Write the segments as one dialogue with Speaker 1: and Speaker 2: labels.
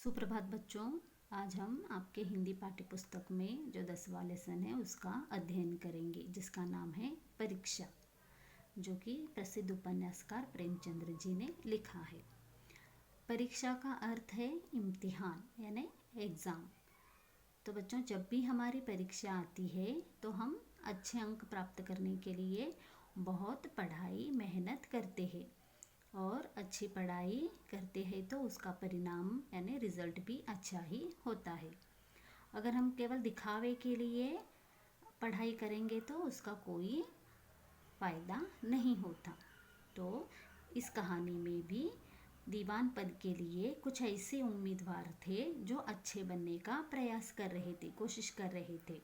Speaker 1: सुप्रभात बच्चों। आज हम आपके हिंदी पाठ्य पुस्तक में जो 10वां लेसन है उसका अध्ययन करेंगे, जिसका नाम है परीक्षा, जो कि प्रसिद्ध उपन्यासकार प्रेमचंद्र जी ने लिखा है। परीक्षा का अर्थ है इम्तिहान यानी एग्ज़ाम। तो बच्चों, जब भी हमारी परीक्षा आती है तो हम अच्छे अंक प्राप्त करने के लिए बहुत पढ़ाई मेहनत करते हैं, और अच्छी पढ़ाई करते हैं तो उसका परिणाम यानी रिज़ल्ट भी अच्छा ही होता है। अगर हम केवल दिखावे के लिए पढ़ाई करेंगे तो उसका कोई फ़ायदा नहीं होता। तो इस कहानी में भी दीवान पद के लिए कुछ ऐसे उम्मीदवार थे जो अच्छे बनने का प्रयास कर रहे थे, कोशिश कर रहे थे,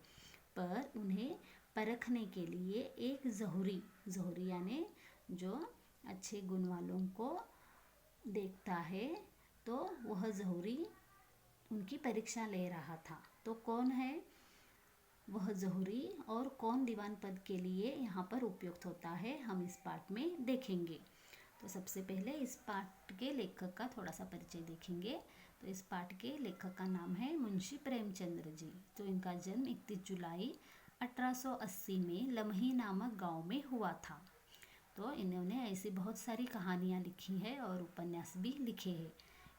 Speaker 1: पर उन्हें परखने के लिए एक ज़हूरी यानी जो अच्छे गुण वालों को देखता है, तो वह ज़हूरी उनकी परीक्षा ले रहा था। तो कौन है वह ज़हूरी और कौन दीवान पद के लिए यहाँ पर उपयुक्त होता है, हम इस पाठ में देखेंगे। तो सबसे पहले इस पाठ के लेखक का थोड़ा सा परिचय देखेंगे। तो इस पाठ के लेखक का नाम है मुंशी प्रेमचंद्र जी। तो इनका जन्म 31 जुलाई 1880 में लम्ही नामक गांव में हुआ था। तो इन्होंने ऐसी बहुत सारी कहानियाँ लिखी है और उपन्यास भी लिखे हैं।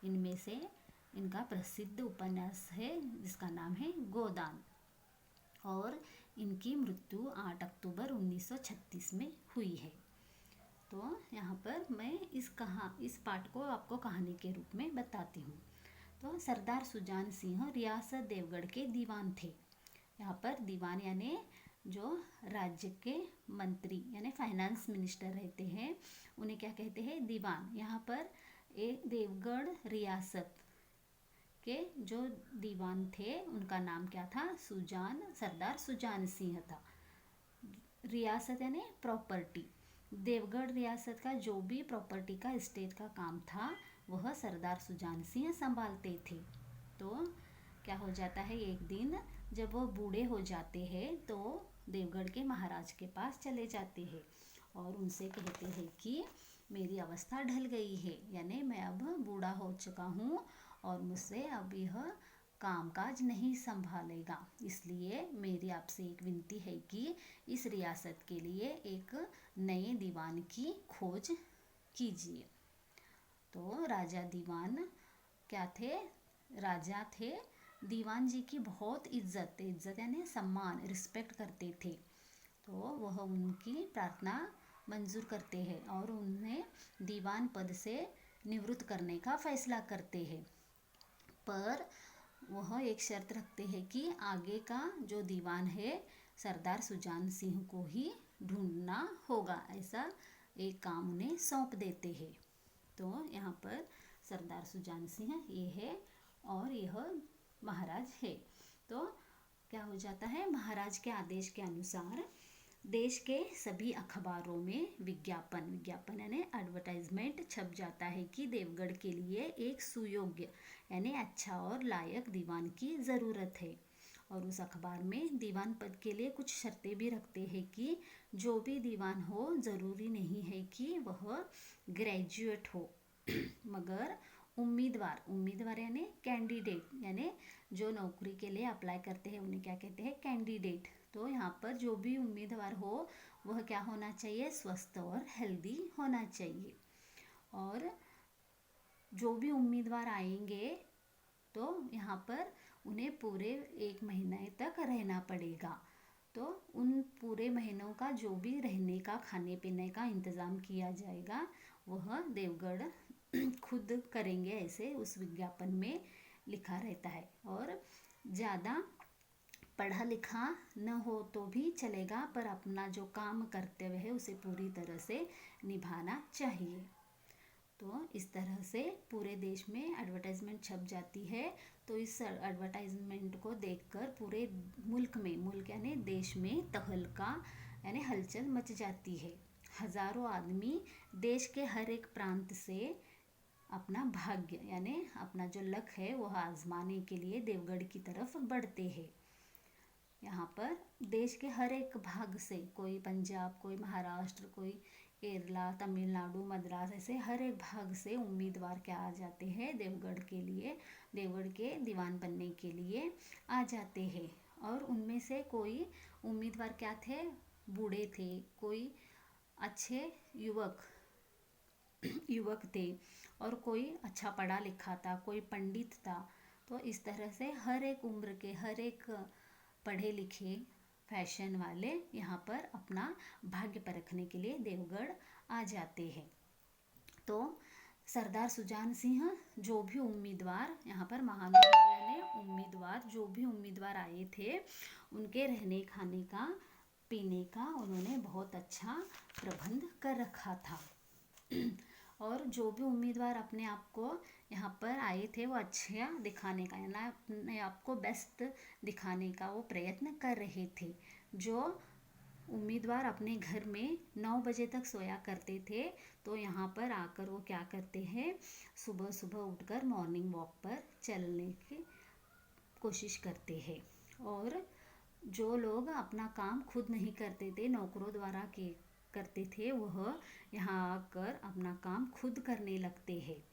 Speaker 1: इनमें से इनका प्रसिद्ध उपन्यास है जिसका नाम है गोदान, और इनकी मृत्यु 8 अक्टूबर 1936 में हुई है। तो यहाँ पर मैं इस पाठ को आपको कहानी के रूप में बताती हूँ। तो सरदार सुजान सिंह रियासत देवगढ़ के दीवान थे। यहाँ पर दीवान यानी जो राज्य के मंत्री यानी फाइनेंस मिनिस्टर रहते हैं, उन्हें क्या कहते हैं? दीवान। यहाँ पर एक देवगढ़ रियासत के जो दीवान थे उनका नाम क्या था? सरदार सुजान सिंह था। रियासत यानी प्रॉपर्टी। देवगढ़ रियासत का जो भी प्रॉपर्टी का स्टेट का काम था वह सरदार सुजान सिंह संभालते थे। तो क्या हो जाता है, एक दिन जब वो बूढ़े हो जाते हैं तो देवगढ़ के महाराज के पास चले जाते हैं और उनसे कहते हैं कि मेरी अवस्था ढल गई है, यानी मैं अब बूढ़ा हो चुका हूँ और मुझसे अब यह कामकाज नहीं संभालेगा, इसलिए मेरी आपसे एक विनती है कि इस रियासत के लिए एक नए दीवान की खोज कीजिए। तो राजा दीवान क्या थे? राजा थे। दीवान जी की बहुत इज्जत यानी सम्मान, रिस्पेक्ट करते थे। तो वह उनकी प्रार्थना मंजूर करते हैं और उन्हें दीवान पद से निवृत्त करने का फैसला करते हैं। पर वह एक शर्त रखते हैं कि आगे का जो दीवान है सरदार सुजान सिंह को ही ढूंढना होगा, ऐसा एक काम उन्हें सौंप देते हैं। तो यहाँ पर सरदार सुजान सिंह ये है और यह महाराज है। तो क्या हो जाता है, महाराज के आदेश के अनुसार देश के सभी अखबारों में विज्ञापन यानी एडवर्टाइजमेंट छप जाता है कि देवगढ़ के लिए एक सुयोग्य यानी अच्छा और लायक दीवान की ज़रूरत है। और उस अखबार में दीवान पद के लिए कुछ शर्तें भी रखते हैं कि जो भी दीवान हो ज़रूरी नहीं है कि वह ग्रेजुएट हो, मगर उम्मीदवार यानी कैंडिडेट, यानी जो नौकरी के लिए अप्लाई करते हैं उन्हें क्या कहते हैं? कैंडिडेट। तो यहाँ पर जो भी उम्मीदवार हो वह क्या होना चाहिए? स्वस्थ और हेल्दी होना चाहिए। और जो भी उम्मीदवार आएंगे तो यहाँ पर उन्हें पूरे 1 महीने तक रहना पड़ेगा। तो उन पूरे महीनों का जो भी रहने का, खाने पीने का इंतज़ाम किया जाएगा वह देवगढ़ खुद करेंगे, ऐसे उस विज्ञापन में लिखा रहता है। और ज़्यादा पढ़ा लिखा न हो तो भी चलेगा, पर अपना जो काम कर्तव्य है उसे पूरी तरह से निभाना चाहिए। तो इस तरह से पूरे देश में एडवर्टाइजमेंट छप जाती है। तो इस एडवर्टाइजमेंट को देखकर पूरे मुल्क यानी देश में तहलका यानी हलचल मच जाती है। हजारों आदमी देश के हर एक प्रांत से अपना भाग्य यानी अपना जो लक है वह आजमाने के लिए देवगढ़ की तरफ बढ़ते हैं। यहाँ पर देश के हर एक भाग से, कोई पंजाब, कोई महाराष्ट्र, कोई केरला, तमिलनाडु, मद्रास, ऐसे हर एक भाग से उम्मीदवार क्या आ जाते हैं देवगढ़ के लिए, देवगढ़ के दीवान बनने के लिए आ जाते हैं। और उनमें से कोई उम्मीदवार क्या थे, बूढ़े थे, कोई अच्छे युवक थे, और कोई अच्छा पढ़ा लिखा था, कोई पंडित था। तो इस तरह से हर एक उम्र के, हर एक पढ़े लिखे फैशन वाले यहाँ पर अपना भाग्य परखने के लिए देवगढ़ आ जाते हैं। तो सरदार सुजान सिंह जो भी उम्मीदवार यहाँ पर महानगर ने उम्मीदवार जो भी उम्मीदवार आए थे, उनके रहने खाने का, पीने का उन्होंने बहुत अच्छा प्रबंध कर रखा था। और जो भी उम्मीदवार अपने आप को यहाँ पर आए थे वो अच्छा दिखाने का, यानी अपने आप को बेस्ट दिखाने का वो प्रयत्न कर रहे थे। जो उम्मीदवार अपने घर में 9 बजे तक सोया करते थे, तो यहाँ पर आकर वो क्या करते हैं, सुबह सुबह उठकर मॉर्निंग वॉक पर चलने की कोशिश करते हैं। और जो लोग अपना काम खुद नहीं करते थे, नौकरों द्वारा करते थे, वह यहाँ आकर अपना काम खुद करने लगते हैं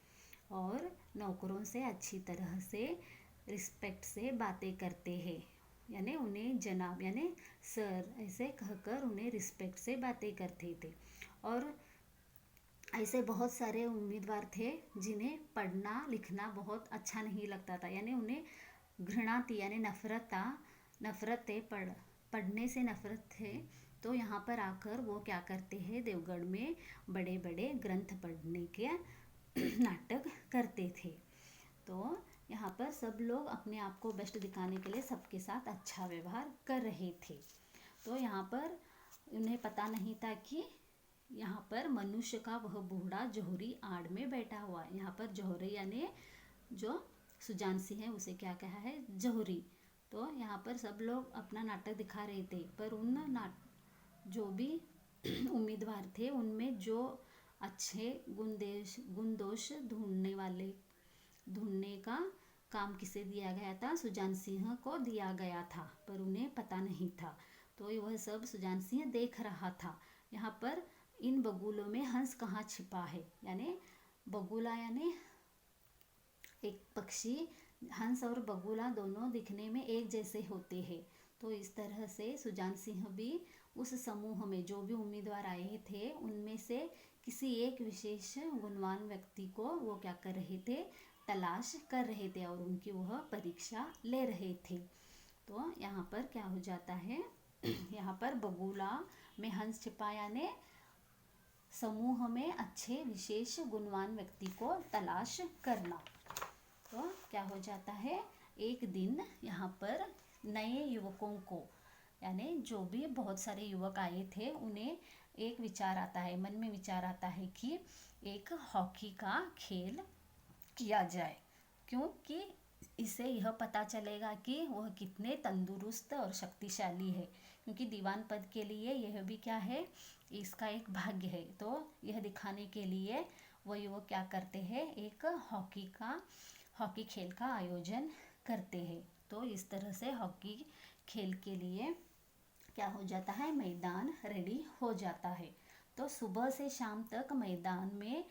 Speaker 1: और नौकरों से अच्छी तरह से रिस्पेक्ट से बातें करते हैं, यानी उन्हें जनाब यानी सर ऐसे कहकर उन्हें रिस्पेक्ट से बातें करते थे। और ऐसे बहुत सारे उम्मीदवार थे जिन्हें पढ़ना लिखना बहुत अच्छा नहीं लगता था, यानी उन्हें घृणा थी, यानी नफरत थे, पढ़ने से नफरत थे। तो यहाँ पर आकर वो क्या करते हैं, देवगढ़ में बड़े बड़े ग्रंथ पढ़ने के नाटक करते थे। तो यहाँ पर सब लोग अपने आप को बेस्ट दिखाने के लिए सबके साथ अच्छा व्यवहार कर रहे थे। तो यहाँ पर उन्हें पता नहीं था कि यहाँ पर मनुष्य का वह बूढ़ा जौहरी आड़ में बैठा हुआ है। यहाँ पर जौहरी यानी जो सुजान सिंह है उसे क्या कहा है, जौहरी। तो यहाँ पर सब लोग अपना नाटक दिखा रहे थे, पर जो भी उम्मीदवार थे उनमें जो अच्छे गुण दोष ढूंढने का काम किसे दिया गया था, सुजान सिंह को दिया गया था, पर उन्हें पता नहीं था। तो वह सब सुजान सिंह देख रहा था। यहाँ पर इन बगुलों में हंस कहाँ छिपा है, यानी बगुला यानी एक पक्षी, हंस और बगुला दोनों दिखने में एक जैसे होते हैं। तो इस तरह से सुजान सिंह भी उस समूह में जो भी उम्मीदवार आए थे उनमें से किसी एक विशेष गुणवान व्यक्ति को वो क्या कर रहे थे, तलाश कर रहे थे और उनकी वह परीक्षा ले रहे थे। तो यहाँ पर क्या हो जाता है, यहाँ पर बगुला में हंस छिपा यानी समूह में अच्छे विशेष गुणवान व्यक्ति को तलाश करना। तो क्या हो जाता है, एक दिन यहाँ पर नए युवकों को, यानी जो भी बहुत सारे युवक आए थे, उन्हें एक विचार आता है, मन में विचार आता है कि एक हॉकी का खेल किया जाए, क्योंकि इससे यह पता चलेगा कि वह कितने तंदुरुस्त और शक्तिशाली है, क्योंकि दीवान पद के लिए यह भी क्या है, इसका एक भाग्य है। तो यह दिखाने के लिए वह युवक क्या करते हैं, एक हॉकी खेल का आयोजन करते हैं। तो इस तरह से हॉकी खेल के लिए क्या हो जाता है, मैदान रेडी हो जाता है। तो सुबह से शाम तक मैदान में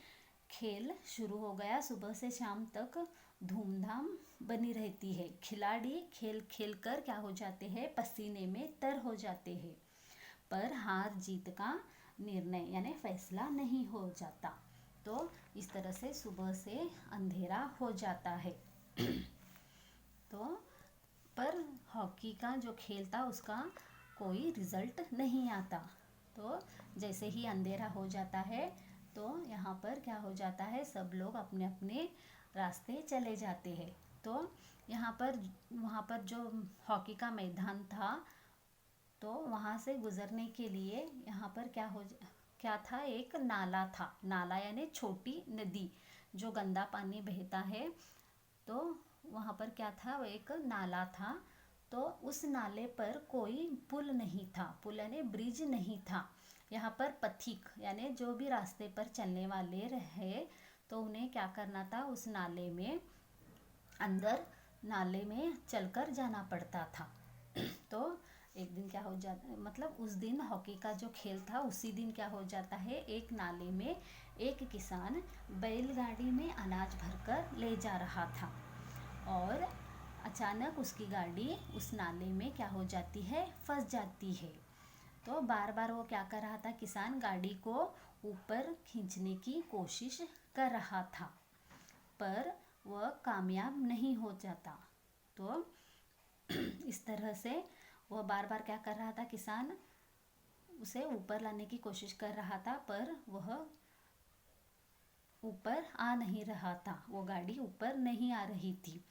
Speaker 1: खेल शुरू हो गया। सुबह से शाम तक धूमधाम बनी रहती है। खिलाड़ी खेल खेल कर क्या हो जाते हैं, पसीने में तर हो जाते हैं, पर हार जीत का निर्णय यानी फैसला नहीं हो जाता। तो इस तरह से सुबह से अंधेरा हो जाता है। तो पर हॉकी का जो खेल था उसका कोई रिजल्ट नहीं आता। तो जैसे ही अंधेरा हो जाता है तो यहाँ पर क्या हो जाता है, सब लोग अपने अपने रास्ते चले जाते हैं। तो वहाँ पर जो हॉकी का मैदान था, तो वहाँ से गुजरने के लिए यहाँ पर क्या था, एक नाला था। नाला यानी छोटी नदी, जो गंदा पानी बहता है। तो वहाँ पर क्या था, वो एक नाला था। तो उस नाले पर कोई पुल नहीं था, पुल यानी ब्रिज नहीं था। यहाँ पर पथिक यानी जो भी रास्ते पर चलने वाले रहे, तो उन्हें क्या करना था, उस नाले में चलकर जाना पड़ता था। तो एक दिन क्या हो जाता, मतलब उस दिन हॉकी का जो खेल था उसी दिन क्या हो जाता है, एक नाले में एक किसान बैलगाड़ी में अनाज भरकर ले जा रहा था और अचानक उसकी गाड़ी उस नाले में क्या हो जाती है, फंस जाती है। तो बार बार वो क्या कर रहा था, किसान गाड़ी को ऊपर खींचने की कोशिश कर रहा था, पर वह कामयाब नहीं हो जाता। तो इस तरह से वह बार बार क्या कर रहा था, किसान उसे ऊपर लाने की कोशिश कर रहा था, पर वह ऊपर आ नहीं रहा था, वो गाड़ी ऊपर नहीं आ रही थी।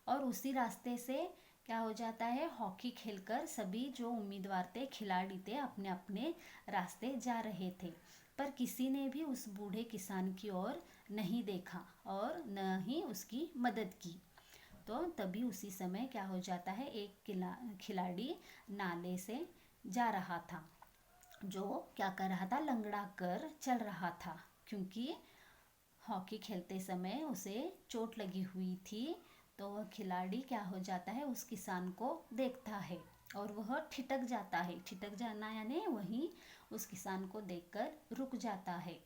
Speaker 1: और उसी रास्ते से क्या हो जाता है, हॉकी खेलकर सभी जो उम्मीदवार थे, खिलाड़ी थे, अपने अपने रास्ते जा रहे थे, पर किसी ने भी उस बूढ़े किसान की ओर नहीं देखा और न ही उसकी मदद की। तो तभी उसी समय क्या हो जाता है, एक खिलाड़ी नाले से जा रहा था, जो क्या कर रहा था, लंगड़ा कर चल रहा था, क्योंकि हॉकी खेलते समय उसे चोट लगी हुई थी। तो वह खिलाड़ी क्या हो जाता है, उस किसान को देखता है और वह ठिठक जाता है। ठिठक जाना यानी वहीं उस किसान को देखकर रुक जाता है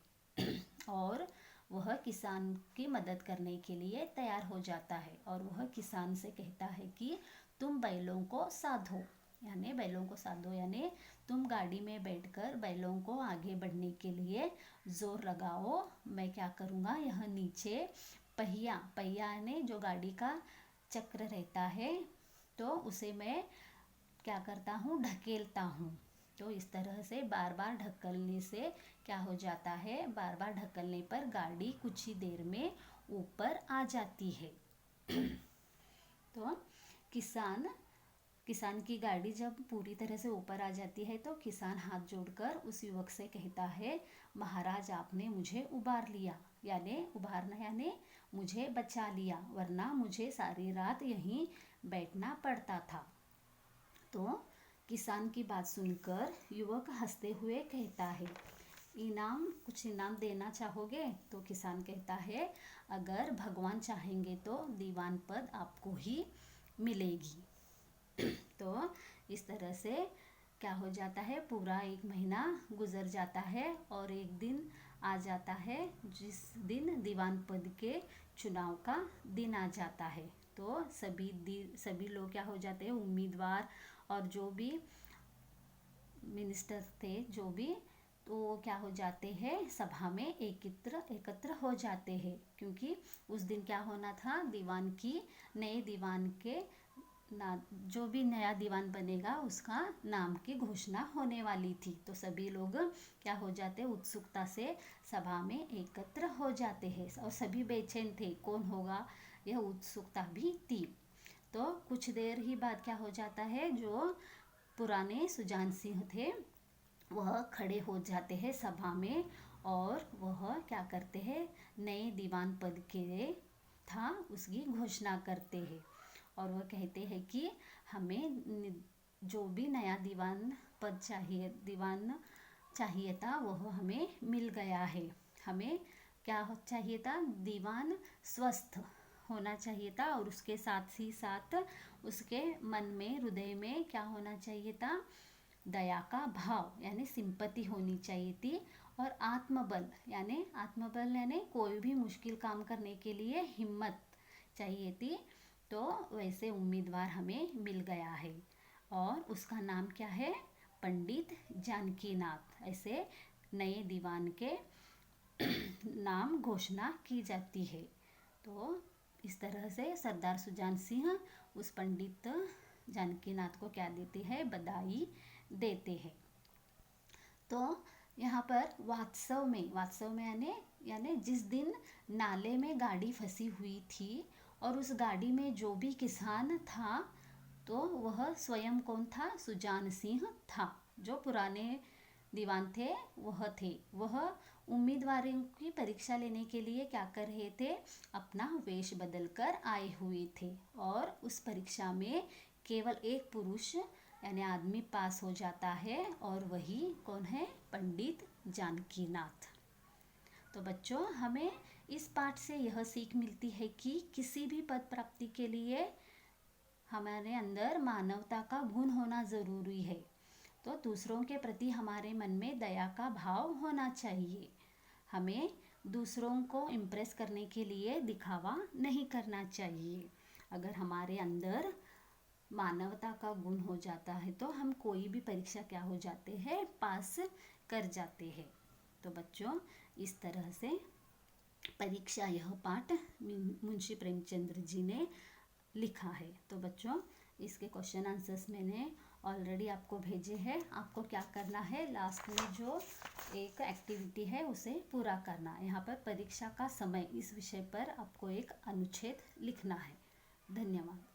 Speaker 1: और वह किसान की मदद करने के लिए तैयार हो जाता है और वह किसान से कहता है कि तुम बैलों को साधो, यानी बैलों को साधो यानी तुम गाड़ी में बैठकर बैलों को आगे बढ़ने के लिए जोर लगाओ। मैं क्या करूँगा, यह नीचे पहिया पहिया यानी जो गाड़ी का चक्र रहता है, तो उसे मैं क्या करता हूँ, ढकेलता हूँ। तो इस तरह से बार बार ढकलने से क्या हो जाता है, बार बार ढकलने पर गाड़ी कुछ ही देर में ऊपर आ जाती है। तो किसान की गाड़ी जब पूरी तरह से ऊपर आ जाती है तो किसान हाथ जोड़कर उस युवक से कहता है, महाराज आपने मुझे उबार लिया, यानी उबारना यानी मुझे बचा लिया, वरना मुझे सारी रात यहीं बैठना पड़ता था। तो किसान की बात सुनकर युवक हंसते हुए कहता है, कुछ इनाम देना चाहोगे? तो किसान कहता है, अगर भगवान चाहेंगे तो दीवान पद आपको ही मिलेगी। तो इस तरह से क्या हो जाता है, पूरा एक महीना गुजर जाता है और एक दिन आ जाता है जिस दिन दीवान पद के चुनाव का दिन आ जाता है। तो सभी लोग क्या हो जाते हैं, उम्मीदवार और जो भी मिनिस्टर थे, जो भी, तो वो क्या हो जाते हैं, सभा में एकत्र हो जाते हैं, क्योंकि उस दिन क्या होना था, नए दीवान के जो भी नया दीवान बनेगा उसका नाम की घोषणा होने वाली थी। तो सभी लोग क्या हो जाते, उत्सुकता से सभा में एकत्र हो जाते हैं और सभी बेचैन थे, कौन होगा, यह उत्सुकता भी थी। तो कुछ देर ही बाद क्या हो जाता है, जो पुराने सुजान सिंह थे वह खड़े हो जाते हैं सभा में और वह क्या करते हैं, नए दीवान पद के था उसकी घोषणा करते हैं और वह कहते हैं कि हमें जो भी नया दीवान चाहिए था वह हमें मिल गया है। हमें क्या चाहिए था, दीवान स्वस्थ होना चाहिए था और उसके साथ ही साथ उसके मन में, हृदय में क्या होना चाहिए था, दया का भाव यानी सिंपैथी होनी चाहिए थी और आत्मबल यानी कोई भी मुश्किल काम करने के लिए हिम्मत चाहिए थी। तो वैसे उम्मीदवार हमें मिल गया है और उसका नाम क्या है, पंडित जानकीनाथ। ऐसे नए दीवान के नाम घोषणा की जाती है। तो इस तरह से सरदार सुजान सिंह उस पंडित जानकीनाथ को क्या देते हैं, बधाई देते हैं। तो यहाँ पर वात्सव में यानी जिस दिन नाले में गाड़ी फंसी हुई थी और उस गाड़ी में जो भी किसान था, तो वह स्वयं कौन था, सुजान सिंह था। जो पुराने दीवान थे वह उम्मीदवारों की परीक्षा लेने के लिए क्या कर रहे थे, अपना वेश बदल कर आए हुए थे और उस परीक्षा में केवल एक पुरुष यानी आदमी पास हो जाता है और वही कौन है, पंडित जानकीनाथ। तो बच्चों, हमें इस पाठ से यह सीख मिलती है कि किसी भी पद प्राप्ति के लिए हमारे अंदर मानवता का गुण होना ज़रूरी है। तो दूसरों के प्रति हमारे मन में दया का भाव होना चाहिए। हमें दूसरों को इम्प्रेस करने के लिए दिखावा नहीं करना चाहिए। अगर हमारे अंदर मानवता का गुण हो जाता है तो हम कोई भी परीक्षा क्या हो जाते हैं, पास कर जाते हैं। तो बच्चों, इस तरह से परीक्षा यह पाठ मुंशी प्रेमचंद्र जी ने लिखा है। तो बच्चों, इसके क्वेश्चन आंसर्स मैंने ऑलरेडी आपको भेजे हैं। आपको क्या करना है, लास्ट में जो एक एक्टिविटी है उसे पूरा करना है। यहाँ पर परीक्षा का समय, इस विषय पर आपको एक अनुच्छेद लिखना है। धन्यवाद।